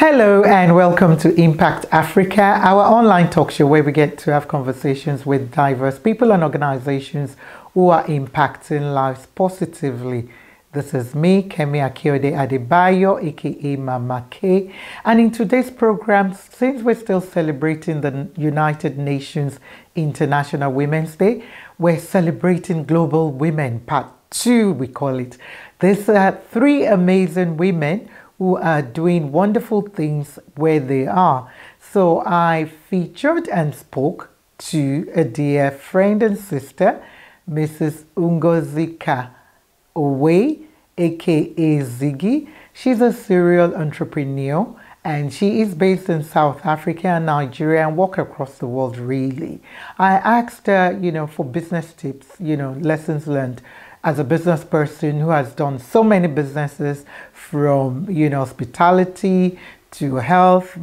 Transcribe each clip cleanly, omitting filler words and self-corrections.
Hello and welcome to Impact Africa, our online talk show where we get to have conversations with diverse people and organizations who are impacting lives positively. This is me, Kemi Akiode Adebayo, aka Mama K. And in today's program, since we're still celebrating the United Nations International Women's Day, we're celebrating Global Women Part 2, we call it. There's three amazing women who are doing wonderful things where they are. So I featured and spoke to a dear friend and sister, Mrs. Ngozika Owei, aka Ziggy. She's a serial entrepreneur and she is based in South Africa and Nigeria and walk across the world really. I asked her, for business tips, lessons learned as a business person who has done so many businesses from, hospitality to health,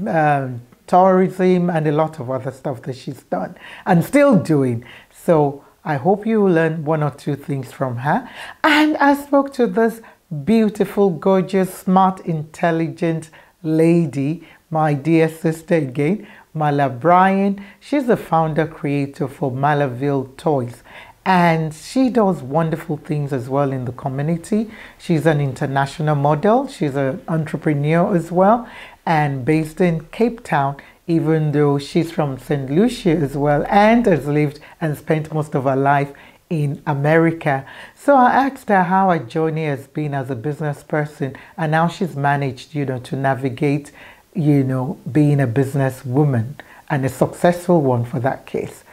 tourism, and a lot of other stuff that she's done and still doing. So I hope you will learn one or two things from her. And I spoke to this beautiful, gorgeous, smart, intelligent lady, my dear sister again, Mala Bryan. She's the founder creator for Malaville Toys. And she does wonderful things as well in the community. She's an international model. She's an entrepreneur as well and based in Cape Town, even though she's from St. Lucia as well and has lived and spent most of her life in America. So I asked her how her journey has been as a business person and how she's managed, to navigate, being a business woman and a successful one for that case.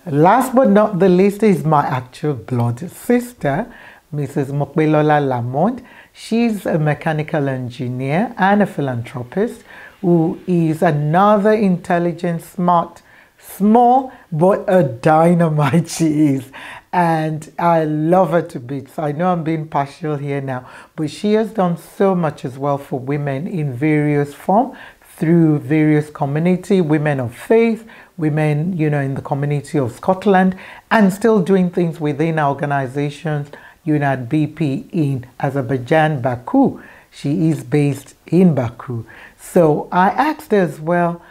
Last but not the least is my actual blood sister, Mrs. Mokbelola Lamont. She's a mechanical engineer and a philanthropist who is another intelligent, smart, small, but a dynamite she is. And I love her to bits. I know I'm being partial here now, but she has done so much as well for women in various forms through various community, women of faith, women, in the community of Scotland, and still doing things within our organizations, at BP in Azerbaijan, Baku. She is based in Baku. So I asked her as well,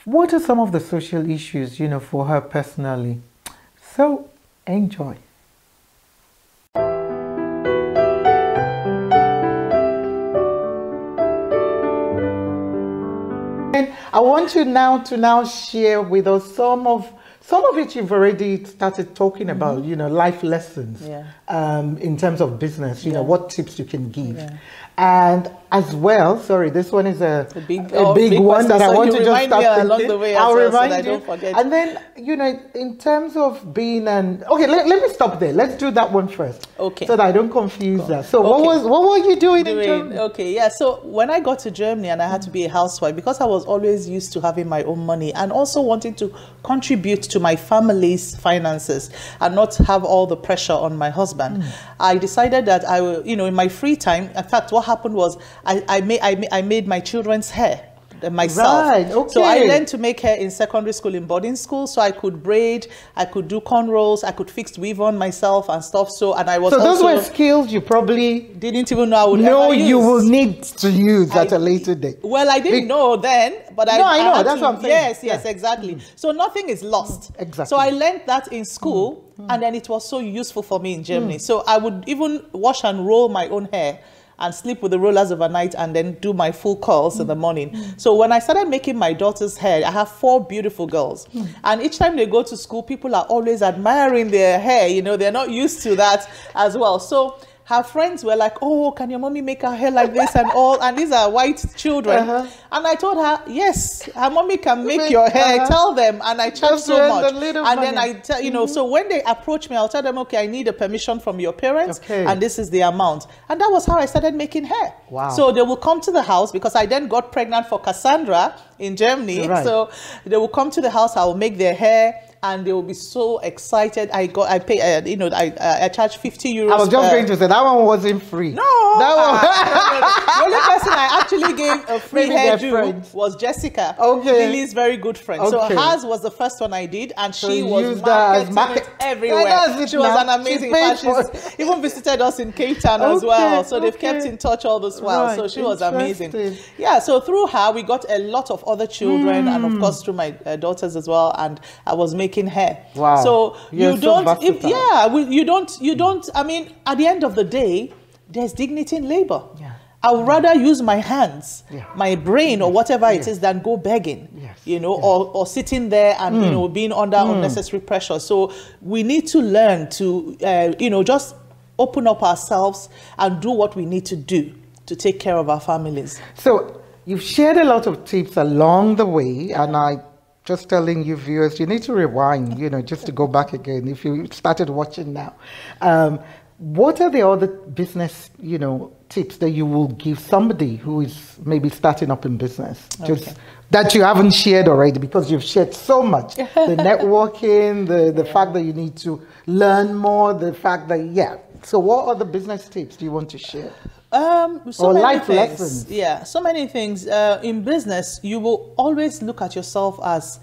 what are some of the social issues, for her personally? So enjoy. I want you now to share with us some of it you've already started talking about, life lessons in terms of business, what tips you can give. Yeah. And as well, sorry, this one is a big one that I want to just start along the way. I'll remind you. And then, in terms of being okay, let me stop there. Let's do that one first. Okay. So that I don't confuse that. So what were you doing in Germany? Okay, yeah. So when I got to Germany and I had to be a housewife, because I was always used to having my own money and also wanting to contribute to my family's finances and not have all the pressure on my husband, I decided that I will, in my free time, in fact, what happened was I made my children's hair myself. Right, okay. So I learned to make hair in secondary school, in boarding school, so I could braid, I could do cornrows, I could fix weave on myself and stuff. So those were skills you probably didn't even know I would ever use. You will need to use at a later date. Well, I didn't know then, but I know that's what I'm saying. Yes, exactly. So nothing is lost. Exactly. So I learned that in school, and then it was so useful for me in Germany. So I would even wash and roll my own hair and sleep with the rollers overnight and then do my full curls in the morning. So when I started making my daughter's hair, I have 4 beautiful girls. And each time they go to school, people are always admiring their hair. They're not used to that as well. So her friends were like, oh, can your mommy make her hair like this and all? And these are white children. And I told her, yes, her mommy can make your hair. Tell them. And I charge so much. And then I tell, so when they approach me, I'll tell them, okay, I need a permission from your parents. Okay. And this is the amount. And that was how I started making hair. Wow. So they will come to the house because I then got pregnant for Cassandra in Germany. Right. So they will come to the house. I will make their hair. and they will be so excited. I pay, you know, I charge 50 euros. I was just going to say that one wasn't free. No, that one. The only person I actually gave a free hairdo was Jessica. Okay, Lily's very good friend. Okay. So hers was the first one I did, and so she was marketing it everywhere. Yeah, she was an amazing fan. She's even visited us in Cape Town as well. So they've kept in touch all this while. Right. So she was amazing. Yeah. So through her, we got a lot of other children, and of course through my daughters as well. And I was making hair. Wow. So you don't. You don't. I mean, at the end of the day, there's dignity in labor. Yeah. I would rather use my hands, my brain, or whatever it is, than go begging, you know, or sitting there and, you know, being under unnecessary pressure. So we need to learn to, you know, just open up ourselves and do what we need to do to take care of our families. So you've shared a lot of tips along the way, and I just telling you viewers, you need to rewind, you know, just to go back again if you started watching now. What are the other business, you know, tips that you will give somebody who is maybe starting up in business? Just that you haven't shared already, because you've shared so much. The networking, the fact that you need to learn more, the fact that, So what other business tips do you want to share? Or life lessons? Yeah, so many things. In business, you will always look at yourself as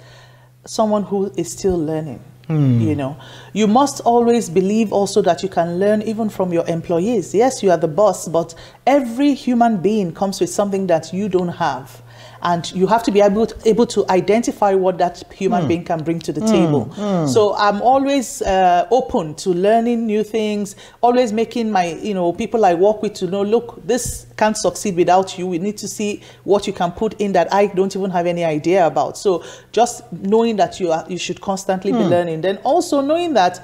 someone who is still learning. You know, you must always believe also that you can learn even from your employees. Yes, you are the boss, but every human being comes with something that you don't have. And you have to be able to identify what that human being can bring to the table. So I'm always open to learning new things, always making my, you know, people I work with to know, look, this can't succeed without you. We need to see what you can put in that I don't even have any idea about. So just knowing that you should constantly be learning. Then also knowing that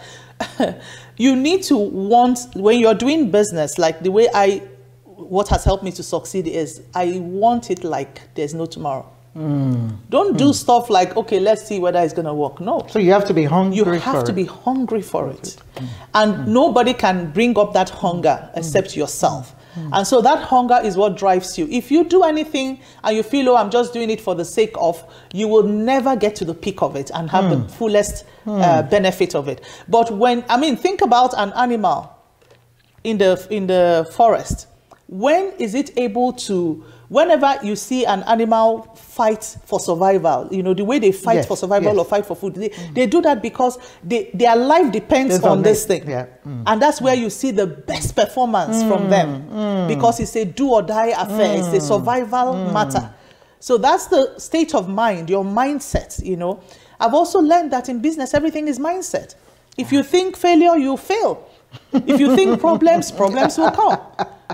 you need to want, when you're doing business, like the way what has helped me to succeed is I want it like there's no tomorrow. Don't do stuff like, okay, let's see whether it's going to work. No. So you have to be hungry for it. You have to be hungry for it. And nobody can bring up that hunger except yourself. And so that hunger is what drives you. If you do anything and you feel, oh, I'm just doing it for the sake of, you will never get to the peak of it and have the fullest benefit of it. But think about an animal in the forest. When is it able to, whenever you see an animal fight for survival, you know, the way they fight for survival or fight for food, they do that because their life depends on this thing. And that's where you see the best performance from them, because it's a do or die affair. It's a survival matter. So that's the state of mind, your mindset, you know. I've also learned that in business, everything is mindset. If you think failure, you fail. If you think problems will come.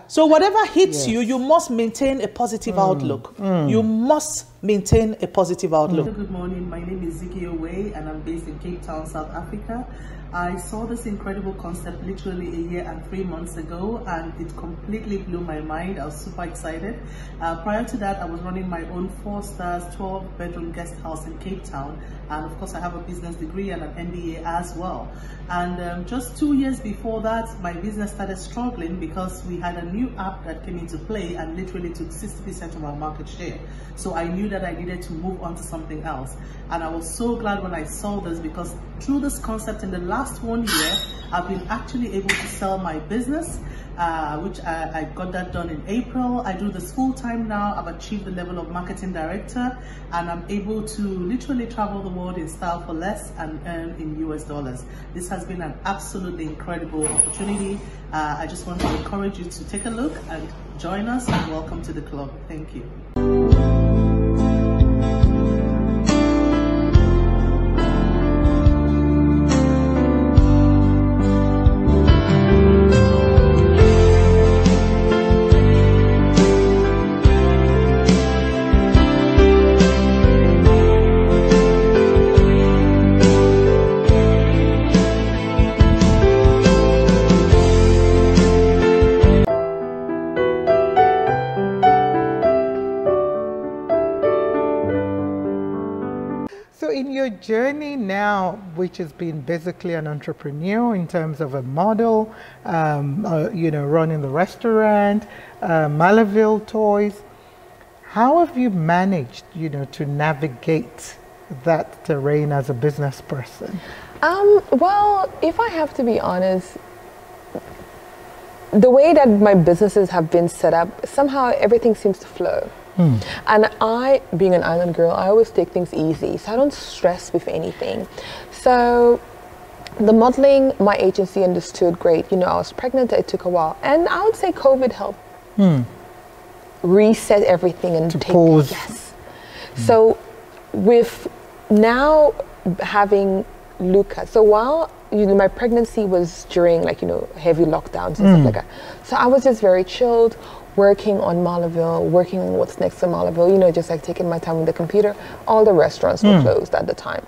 So whatever hits you, you must maintain a positive outlook. You must maintain a positive outlook. Good morning, my name is Ziggy Owei and I'm based in Cape Town, South Africa. I saw this incredible concept literally a year and 3 months ago, and it completely blew my mind. I was super excited. Prior to that, I was running my own 4-star 12-bedroom guest house in Cape Town, and of course I have a business degree and an MBA as well. And just 2 years before that, my business started struggling because we had a new app that came into play and literally took 60% of our market share. So I knew that I needed to move on to something else. And I was so glad when I saw this, because through this concept in the last 1 year, I've been actually able to sell my business, which I got that done in April. I do this full time now. I've achieved the level of marketing director, and I'm able to literally travel the world in style for less and earn in US dollars. This has been an absolutely incredible opportunity. I just want to encourage you to take a look and join us, and welcome to the club. Thank you. Journey now, which has been basically an entrepreneur in terms of a model, you know, running the restaurant, Malaville Toys. How have you managed, you know, to navigate that terrain as a business person? Well, if I have to be honest, the way that my businesses have been set up, somehow everything seems to flow. And I, being an island girl, I always take things easy, so I don't stress with anything. So the modeling, my agency understood great. You know, I was pregnant, it took a while. And I would say COVID helped reset everything and take pause. Yes. So with now having Luca, so while my pregnancy was during heavy lockdowns and stuff like that. So I was just very chilled, working on Malaville, working on what's next to Malaville, just like taking my time with the computer. All the restaurants were closed at the time.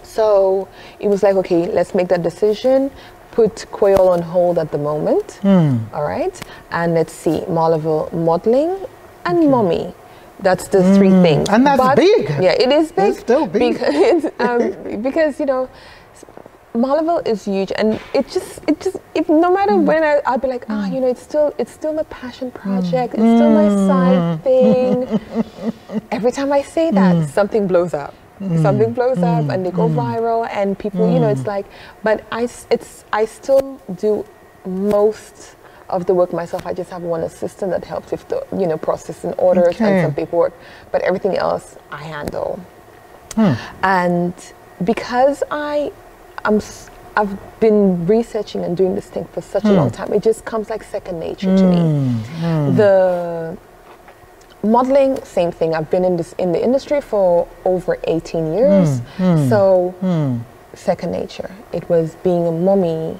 So it was like, okay, let's make that decision, put Quail on hold at the moment, all right? And let's see, Malaville modeling and mommy. That's the three things. And that's big. Yeah, it is big. It's still big. Because Malaville is huge, and if no matter when I'll be like, it's still a passion project. It's still my side thing. Every time I say that, something blows up. Something blows up, and they go viral, and people, it's like. But I still do most of the work myself. I just have one assistant that helps with the processing orders and some paperwork, but everything else I handle. And because I've been researching and doing this thing for such a long time, it just comes like second nature to me. The modeling, same thing. I've been in the industry for over 18 years, so second nature. It was being a mommy.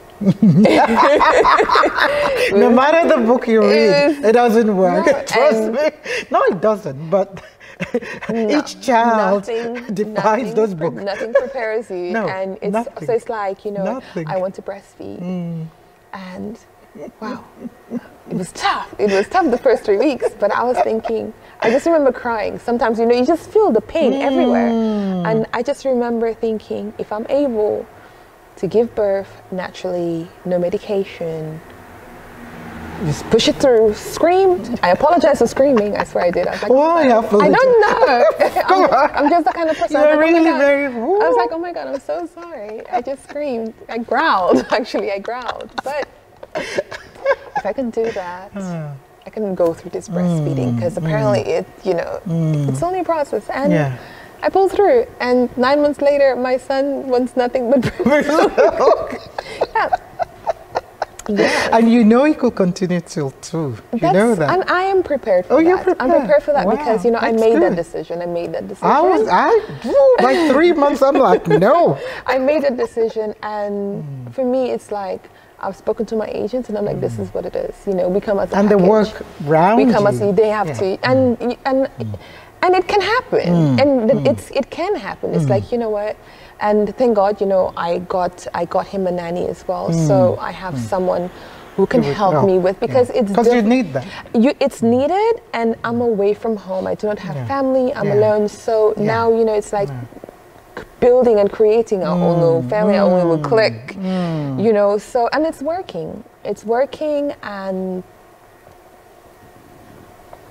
No matter the book you read, it doesn't work. Trust me. No, it doesn't. But each child defines those books. Nothing prepares you, and so it's like I want to breastfeed, and wow, it was tough. It was tough the first 3 weeks, but I was thinking. I just remember crying. Sometimes you just feel the pain everywhere, and I just remember thinking, if I'm able to give birth naturally, no medication, just push it through. Screamed. I apologize for screaming. I swear I did. I was like, why? I don't know. I'm just the kind of person. You're really I was like, oh my God, I'm so sorry. I just screamed. I growled. Actually, I growled. But if I can do that, I can go through this breastfeeding, because apparently it's only a process. And I pulled through. And 9 months later, my son wants nothing but Yeah. And he could continue till 2. You know that. And I am prepared for that. You're prepared. I'm prepared for that because, I made that decision. By 3 months, I'm like, no. I made a decision, and for me, it's like, I've spoken to my agents, and I'm like, this is what it is. We come as a and package. They work round we come as they have to, and it can happen, and it can happen. It's like, you know what, and thank God, I got him a nanny as well, so I have someone who can help me with, because you need that. It's needed, and I'm away from home. I do not have family. I'm alone, so now it's like. Building and creating our own little family, our own little clique, so, and it's working, and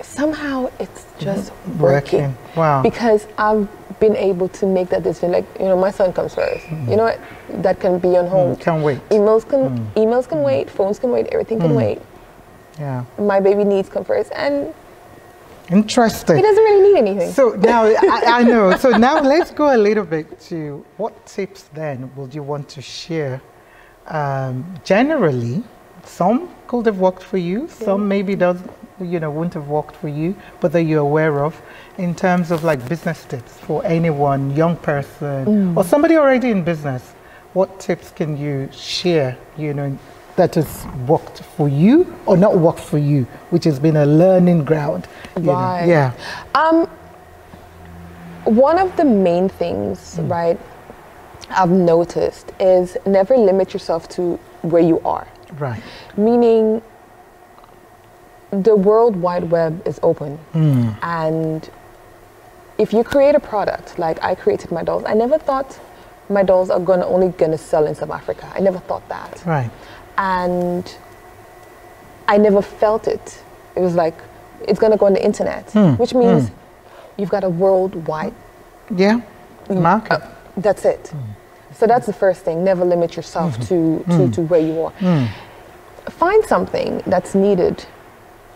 somehow it's just working. Wow. Because I've been able to make that decision, like, my son comes first, you know what, that can be on hold. Can't wait. Emails can wait, phones can wait, everything can wait. Yeah. My baby needs come first, and interesting. He doesn't really need anything. So now, I know. So now let's go a little bit to what tips then would you want to share? Generally, some could have worked for you. Some maybe wouldn't have worked for you, but that you're aware of in terms of like business tips for anyone, young person or somebody already in business. What tips can you share, that has worked for you or not worked for you, which has been a learning ground? Right. Yeah. One of the main things, right, I've noticed is never limit yourself to where you are. Right. Meaning the World Wide Web is open. And if you create a product, like I created my dolls, I never thought my dolls are only gonna sell in South Africa. I never thought that. Right. And I never felt it. It was like, it's gonna go on the internet, which means you've got a worldwide market. That's it. So that's the first thing. Never limit yourself to where you are. Find something that's needed.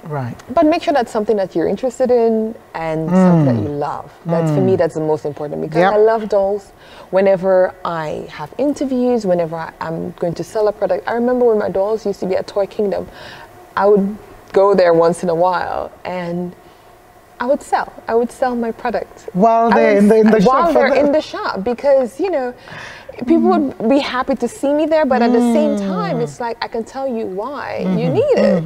Right. But make sure that's something that you're interested in and something that you love. That's for me, that's the most important, because I love dolls. Whenever I have interviews, whenever I'm going to sell a product, I remember when my dolls used to be at Toy Kingdom, I would go there once in a while and I would sell my product while they're in the shop. While they're in the shop, because people would be happy to see me there, but at the same time, it's like I can tell you why you need it.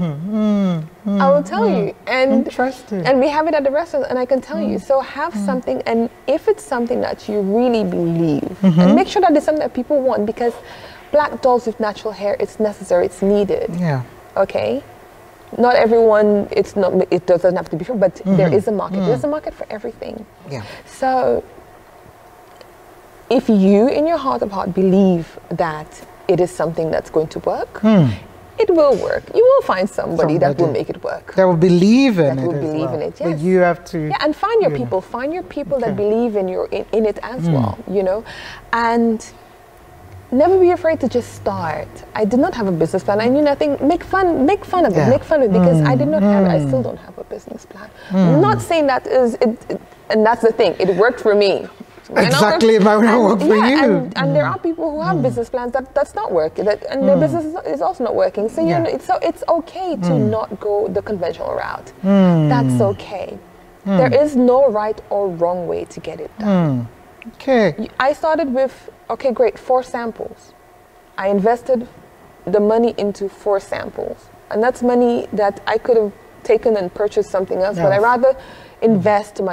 I will tell you, and we have it at the restaurant, and I can tell you. So have something, and if it's something that you really believe, and make sure that it's something that people want, because black dolls with natural hair, it's necessary, it's needed. Yeah. Okay. Not everyone, it doesn't have to be true, but there is a market. There's a market for everything. Yeah. So if you, in your heart of heart, believe that it is something that's going to work, it will work. You will find somebody that will make it work. That will believe in it. That will believe in it, yes. But you have to... Yeah, and find your people. Find your people that believe in it as well, And never be afraid to just start. I did not have a business plan. I knew nothing. Make fun of it. Make fun of it, because I did not have it. I still don't have a business plan. I'm not saying that is it, and that's the thing. It worked for me. Exactly, it might not work for you. And there are people who have business plans that's not working, and their business is also not working. So it's okay to not go the conventional route. That's okay. There is no right or wrong way to get it done. Okay. I started with 4 samples. I invested the money into 4 samples, and that's money that I could have taken and purchased something else. But I rather invested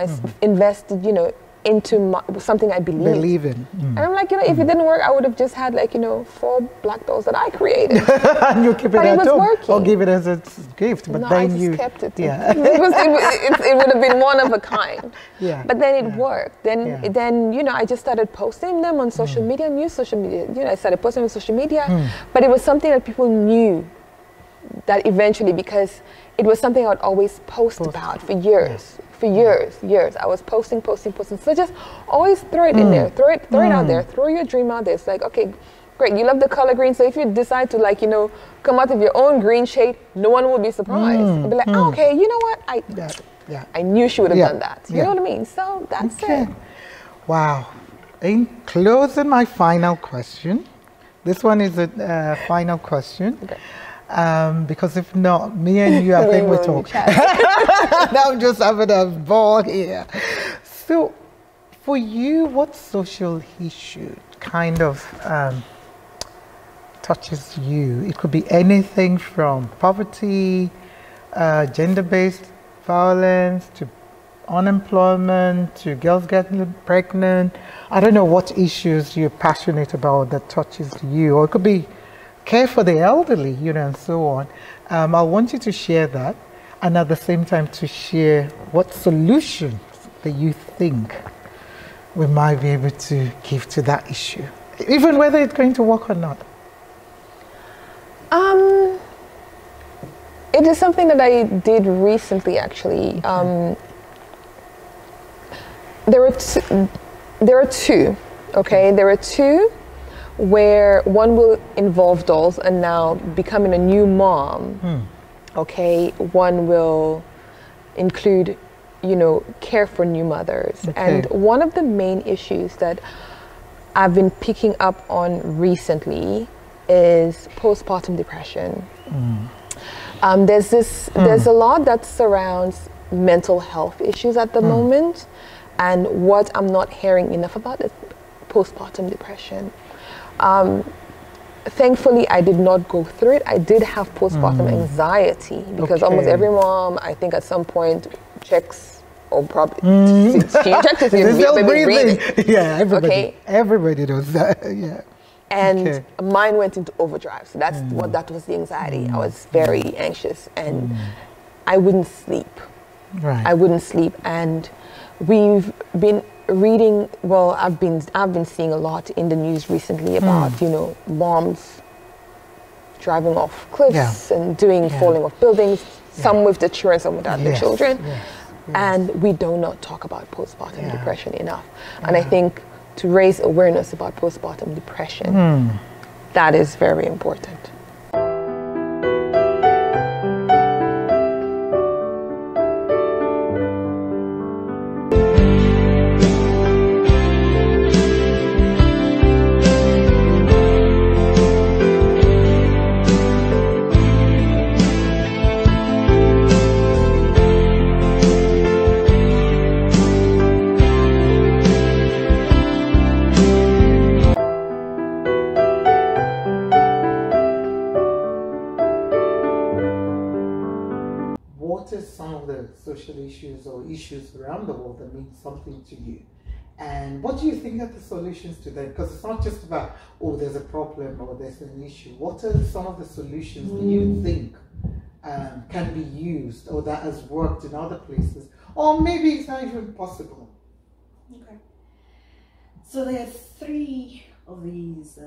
into something I believe in. And I'm like, if it didn't work, I would have just had 4 black dolls that I created. And you keep it at home, working. or give it as a gift. But no, then I you kept it. Yeah. it would have been one of a kind. Yeah. But then it worked. Then I just started posting them on social media, new social media. I started posting on social media, but it was something that people knew that eventually, because it was something I would always post about for years. For years, I was posting. So just always throw it in there, throw it out there, throw your dream out there. It's like, okay, great, you love the color green. So if you decide to come out of your own green shade, no one will be surprised. They'll be like, okay, you know what? I knew she would have done that. You know what I mean? So that's it. Wow. In closing, my final question. This one is a final question. Okay. Because if not, me and you, I think we're talking. I'm just having a ball here. So, for you, what social issue kind of touches you? It could be anything from poverty, gender-based violence, to unemployment, to girls getting pregnant. I don't know what issues you're passionate about that touches you, or it could be care for the elderly, and so on. I want you to share that, and at the same time to share what solutions that you think we might be able to give to that issue, even whether it's going to work or not. It is something that I did recently, actually. There are two. Okay, there are two. Where one will involve dolls, and now becoming a new mom, okay, one will include, care for new mothers. Okay. And one of the main issues that I've been picking up on recently is postpartum depression. There's a lot that surrounds mental health issues at the moment, and what I'm not hearing enough about is postpartum depression. Thankfully, I did not go through it. I did have postpartum anxiety, because almost every mom, I think at some point, checks, or probably she checks if you're breathing. Yeah, everybody does that. Yeah. And mine went into overdrive. So that's what that was, the anxiety. I was very anxious, and I wouldn't sleep. Right. I wouldn't sleep, and we've been reading, I've been seeing a lot in the news recently about, moms driving off cliffs and falling off buildings, some with the children, some without the children. And we do not talk about postpartum depression enough. And I think to raise awareness about postpartum depression. That is very important. Social issues or issues around the world that mean something to you, and what do you think are the solutions to them? Because it's not just about, oh, there's a problem or there's an issue. What are some of the solutions that you think can be used or that has worked in other places, or maybe it's not even possible? Okay, so there are 3 of these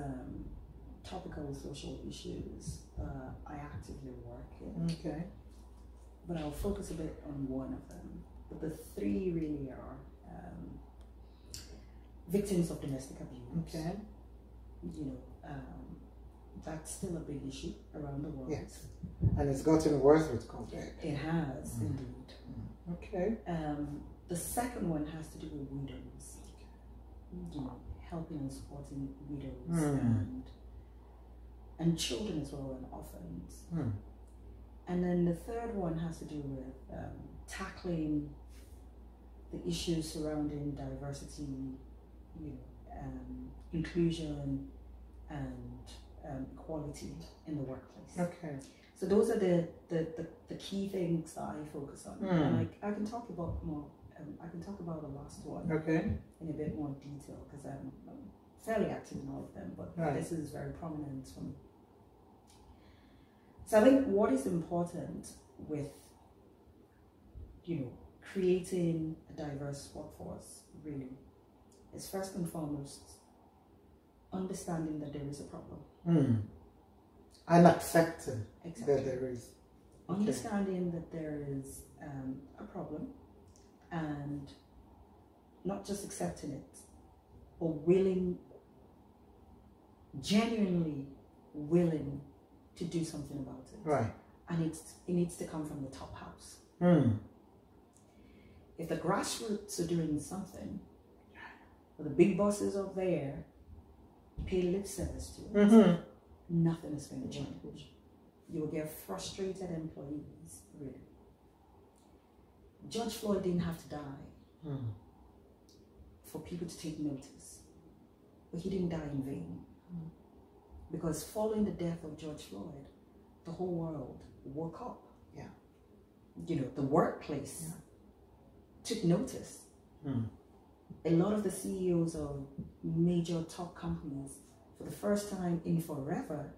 topical social issues I actively work in. Okay. But I'll focus a bit on one of them. But the 3 really are victims of domestic abuse. Okay. You know, that's still a big issue around the world. Yes. And it's gotten worse with COVID. It has, indeed. Okay. The second one has to do with widows. You know, helping and supporting widows and children as well, and orphans. And then the third one has to do with tackling the issues surrounding diversity, you know, inclusion, and equality in the workplace. Okay. So those are the key things that I focus on, and I can talk about more. I can talk about the last one. Okay. In a bit more detail, because I'm fairly active in all of them, but this is very prominent for me. So I think what is important with, you know, creating a diverse workforce really is first and foremost understanding that there is a problem. And accepting that there is. Understanding that there is a problem, and not just accepting it, but genuinely willing to do something about it. Right. And it needs to come from the top house. If the grassroots are doing something, but the big bosses up there pay lip service to it, nothing is going to change. You will get frustrated employees, really. George Floyd didn't have to die for people to take notice, but he didn't die in vain. Because following the death of George Floyd, the whole world woke up. Yeah. You know, the workplace took notice. A lot of the CEOs of major top companies, for the first time in forever,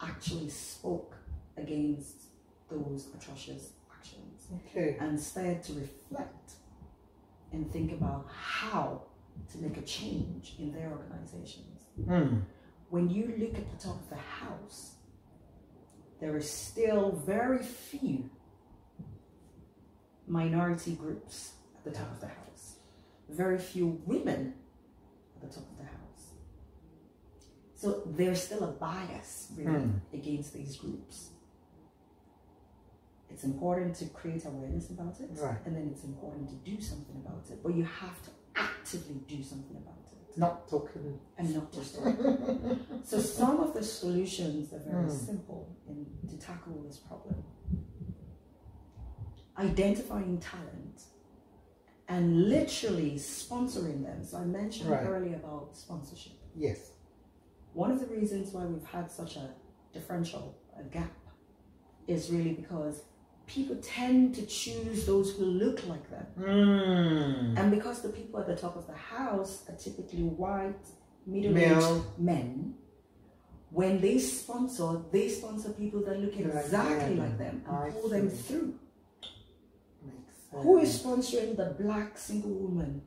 actually spoke against those atrocious actions. Okay. And started to reflect and think about how to make a change in their organizations. When you look at the top of the house, there are still very few minority groups at the top of the house. Very few women at the top of the house. So there's still a bias really against these groups. It's important to create awareness about it, and then it's important to do something about it. But you have to actively do something about it. Not talking. And not just talking. So some of the solutions are very simple to tackle this problem. Identifying talent and literally sponsoring them. So I mentioned earlier about sponsorship. Yes. One of the reasons why we've had such a differential, a gap, is really because people tend to choose those who look like them. And because the people at the top of the house are typically white, middle-aged men, when they sponsor people that look exactly like them and pull them through. Who is sponsoring the black single woman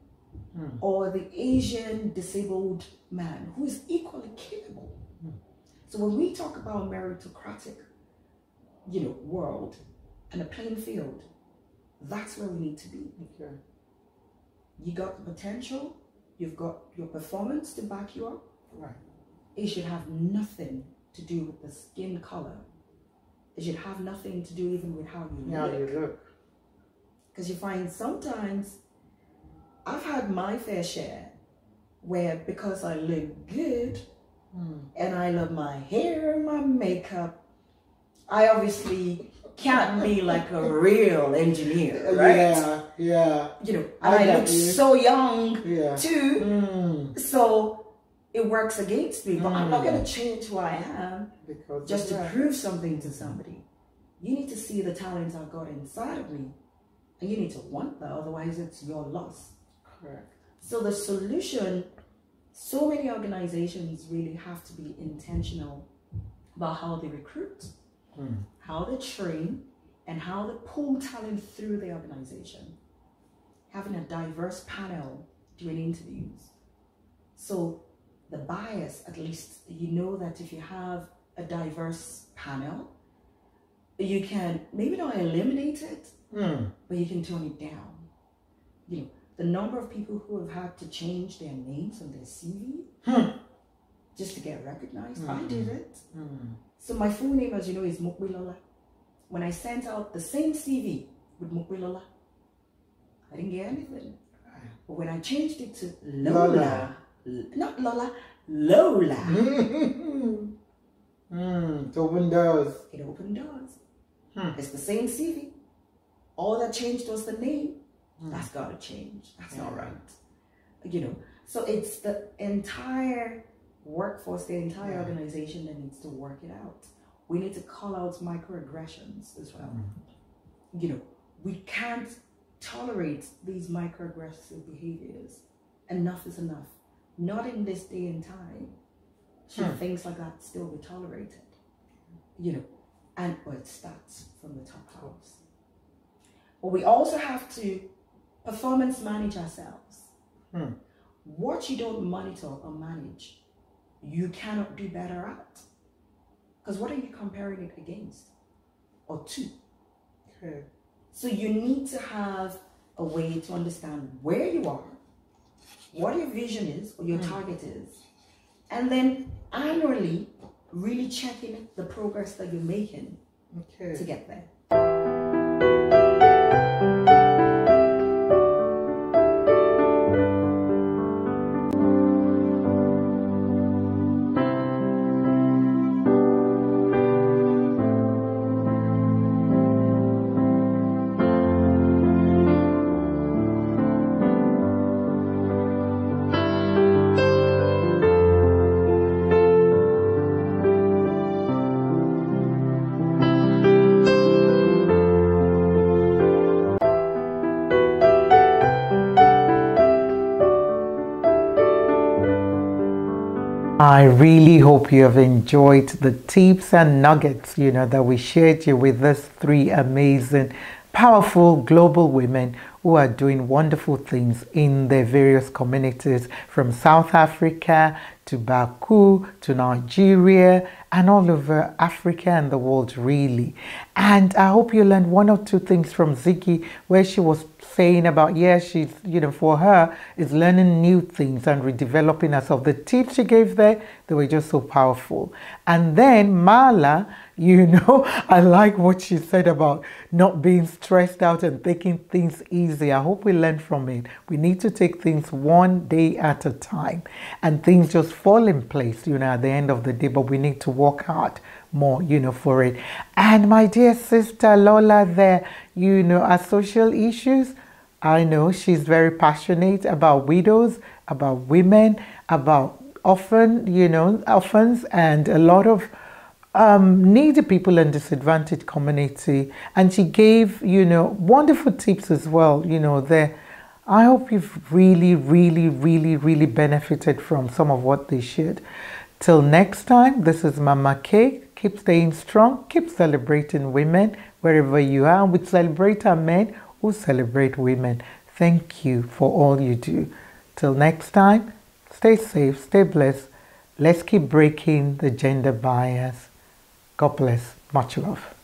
or the Asian disabled man who is equally capable? So when we talk about meritocratic, world and a playing field, that's where we need to be. You got the potential, you've got your performance to back you up. Right. It should have nothing to do with the skin color. It should have nothing to do even with how you look. Because you find sometimes, I've had my fair share where because I look good and I love my hair, my makeup, I obviously can't be like a real engineer, right? Yeah. You know, and I look so young too. So it works against me, but I'm not going to change who I am just to prove something to somebody. You need to see the talent I've got inside of me, and you need to want that, otherwise it's your loss. Correct. So the solution, so many organizations really have to be intentional about how they recruit, how they train, and how they pull talent through the organization. Having a diverse panel doing interviews. So the bias, at least, you know that if you have a diverse panel, you can maybe not eliminate it, but you can tone it down. You know, the number of people who have had to change their names on their CV just to get recognized. I did it. So my full name, as you know, is Mukwilola. When I sent out the same CV with Mukwilola, I didn't get anything. But when I changed it to Lola. Not Lola, Lola. It opened doors. It opened doors. It's the same CV. All that changed was the name. That's got to change. That's not right. You know, so it's the entire workforce, the entire organization that needs to work it out. We need to call out microaggressions as well. You know, we can't tolerate these microaggressive behaviors. Enough is enough. Not in this day and time should things like that still be tolerated. You know, and but it starts from the top house. But we also have to performance manage ourselves. What you don't monitor or manage, you cannot do better at. Because what are you comparing it against or to? Okay. So you need to have a way to understand where you are, what your vision is, or your target is, and then annually really checking the progress that you're making to get there. I really hope you have enjoyed the tips and nuggets, that we shared you with these three amazing, powerful global women who are doing wonderful things in their various communities, from South Africa to Baku to Nigeria and all over Africa and the world, really. And I hope you learned one or two things from Ziggy, where she was saying about, she's, for her, is learning new things and redeveloping herself. The tips she gave there, they were just so powerful. And then Mala, I like what she said about not being stressed out and taking things easy. I hope we learn from it. We need to take things one day at a time, and things just fall in place, at the end of the day, but we need to work hard more, for it. And my dear sister Lola there, our social issues, I know she's very passionate about widows, about women, about orphans, and a lot of needy people and disadvantaged community. And she gave, wonderful tips as well, there. I hope you've really, really, really, really benefited from some of what they shared. Till next time, this is Mama K. Keep staying strong, keep celebrating women wherever you are. And we celebrate our men who celebrate women. Thank you for all you do. Till next time, stay safe, stay blessed. Let's keep breaking the gender bias. God bless. Much love.